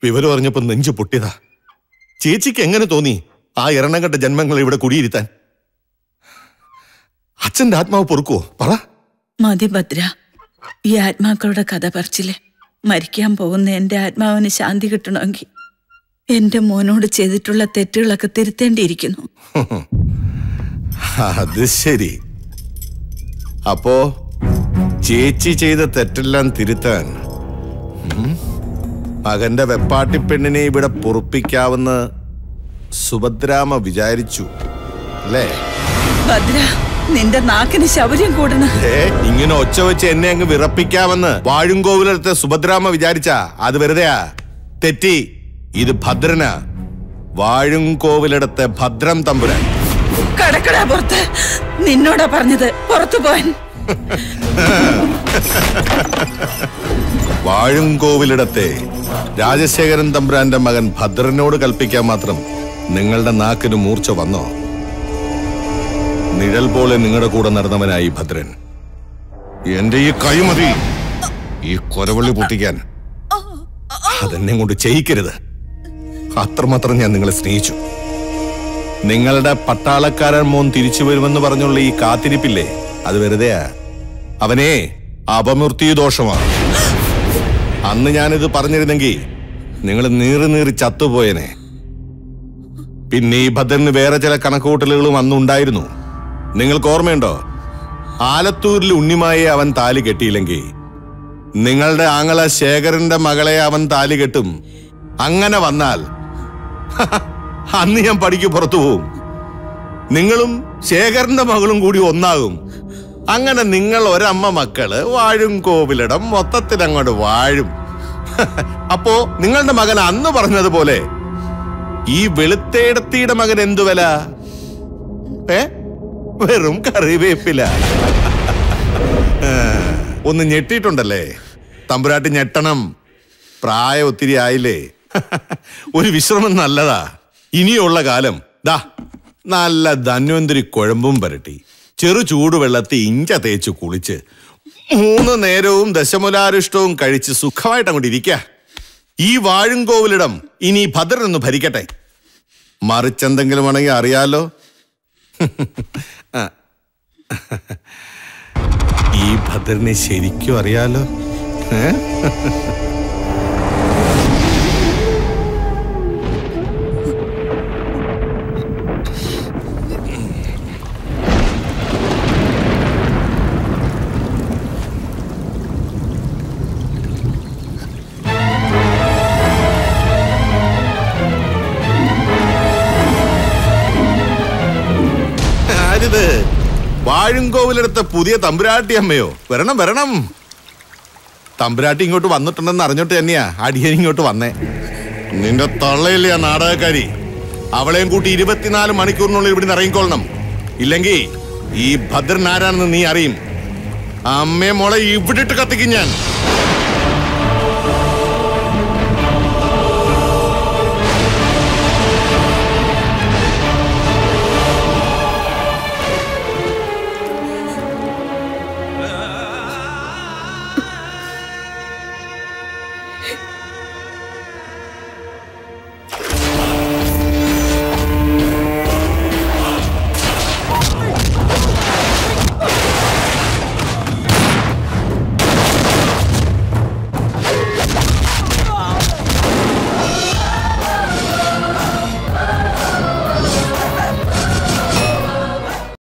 വിവരം അറിഞ്ഞപ്പോ നെഞ്ചു പൊട്ടിയതാ. ചേച്ചിക്ക് എങ്ങനെ തോന്നി ആ എണ്ണം കെട്ട ജന്മങ്ങൾ ഇവിടെ കുടിയിരുത്താൻ? അച്ഛന്റെ ആത്മാവ് പൊറുക്കുവോ? പറ. മതി ഭദ്ര, ഈ ആത്മാക്കളുടെ കഥ പറച്ചില്ലേ. മരിക്കാൻ പോകുന്ന എന്റെ ആത്മാവിന് ശാന്തി കിട്ടണമെങ്കിൽ എന്റെ മോനോട് ചെയ്തിട്ടുള്ള തെറ്റുകളൊക്കെ തിരുത്തേണ്ടിയിരിക്കുന്നു. അത് ശരി. അപ്പോ ചേച്ചി ചെയ്ത തെറ്റെല്ലാം തിരുത്താൻ മകന്റെ വെപ്പാട്ടി പെണ്ണിനെ ഇവിടെ പൊറുപ്പിക്കാവുന്ന സുഭദ്രാമ വിചാരിച്ചു അല്ലേ? ഭദ്ര, നിന്റെ നാക്കിന് ശൗര്യം കൂടണം. ഇങ്ങനെ ഒച്ച വെച്ച് എന്നെ അങ്ങ് വിറപ്പിക്കാമെന്ന് വാഴുംകോവിലത്തെ സുഭദ്രാമ വിചാരിച്ചാ അത് വെറുതെയാ. തെറ്റി. ഇത് ഭദ്രനാ, വാഴുംകോവിലടത്തെ ഭദ്രം തമ്പുരാൻ. കടക്കടാ പുറത്ത്. നിന്നോടാ പറഞ്ഞത് പുറത്തു പോവാൻ. വാഴുംകോവിലിടത്തെ രാജശേഖരൻ തമ്പുരാന്റെ മകൻ ഭദ്രനോട് കൽപ്പിക്കാൻ മാത്രം നിങ്ങളുടെ നാക്കിന് മൂർച്ച വന്നോ? നിഴൽ പോലെ നിങ്ങളുടെ കൂടെ നടന്നവനായി ഭദ്രൻ. എന്റെ ഈ കൈമതി ഈ കൊരവള്ളി പൊട്ടിക്കാൻ അതെന്നെ കൊണ്ട് ചെയ്യിക്കരുത്. അത്രമാത്രം ഞാൻ നിങ്ങളെ സ്നേഹിച്ചു. നിങ്ങളുടെ പട്ടാളക്കാരൻ മോൻ തിരിച്ചു വരുമെന്ന് പറഞ്ഞുള്ള ഈ കാത്തിരിപ്പില്ലേ, അത് വെറുതെയാ. അവനെ അപമൃത്യു ദോഷമാണ്. അന്ന് ഞാനിത് പറഞ്ഞിരുന്നെങ്കിൽ നിങ്ങൾ നീറി ചത്തുപോയനെ. പിന്നെ ഈ ഭദ്രന് വേറെ ചില കണക്കുകൂട്ടലുകളും അന്നുണ്ടായിരുന്നു. നിങ്ങൾക്ക് ഓർമ്മയുണ്ടോ? ആലത്തൂരിൽ ഉണ്ണിമായെ അവൻ താലി കെട്ടിയില്ലെങ്കിൽ നിങ്ങളുടെ ആങ്ങള ശേഖരന്റെ മകളെ അവൻ താലി കെട്ടും. അങ്ങനെ വന്നാൽ അന്ന് ഞാൻ പടിക്ക് പുറത്തു പോവും. നിങ്ങളും ശേഖരന്റെ മകളും കൂടി ഒന്നാകും. അങ്ങനെ നിങ്ങൾ ഒരമ്മ മക്കള് വാഴുംകോവിലിടം മൊത്തത്തിൽ അങ്ങോട്ട് വാഴും. അപ്പോ നിങ്ങളുടെ മകൻ അന്ന് പറഞ്ഞതുപോലെ ഈ വെളുത്തേടത്തിയുടെ മകൻ എന്തു വില? വെറും കറിവേപ്പില. ഒന്ന് ഞെട്ടിയിട്ടുണ്ടല്ലേ? തമ്പുരാട്ടി ഞെട്ടണം. പ്രായം ഒത്തിരി ആയില്ലേ. ഒരു വിശ്രമം നല്ലതാ. ഇനിയുള്ള കാലം ദാ നല്ല ധന്വന്തരി കുഴമ്പും പരട്ടി ചെറു ചൂടുവെള്ളത്തിൽ ഇഞ്ച തേച്ച് കുളിച്ച് 3 നേരവും ദശമുലാരിഷ്ടവും കഴിച്ച് സുഖമായിട്ട് അങ്ങോട്ട് ഇരിക്കുക. ഈ വാഴുംകോവിലിടം ഇനി ഭദ്രനൊന്ന് ഭരിക്കട്ടെ. മറിച്ചെന്തെങ്കിലും ആണെങ്കിൽ അറിയാലോ. ഈ ഭദ്രനെ ശരിക്കും അറിയാലോ. വാഴുംകോവിലെടുത്ത പുതിയ തമ്പുരാട്ടി അമ്മയോ? വരണം വരണം. തമ്പുരാട്ടി ഇങ്ങോട്ട് വന്നിട്ടുണ്ടെന്ന് അറിഞ്ഞിട്ട് തന്നെയാ അടിയൻ ഇങ്ങോട്ട് വന്നേ. നിന്റെ തള്ളയില്ലേ ആ നാടകക്കാരി? അവളെയും കൂട്ടി 24 മണിക്കൂറിനുള്ളിൽ ഇവിടെ നിന്ന് ഇറങ്ങിക്കൊള്ളണം. ഇല്ലെങ്കിൽ ഈ ഭദ്രൻ ആരാണെന്ന് നീ അറിയും. അമ്മയെ മോളെ ഇവിടെ ഇട്ട് കത്തിക്കും ഞാൻ.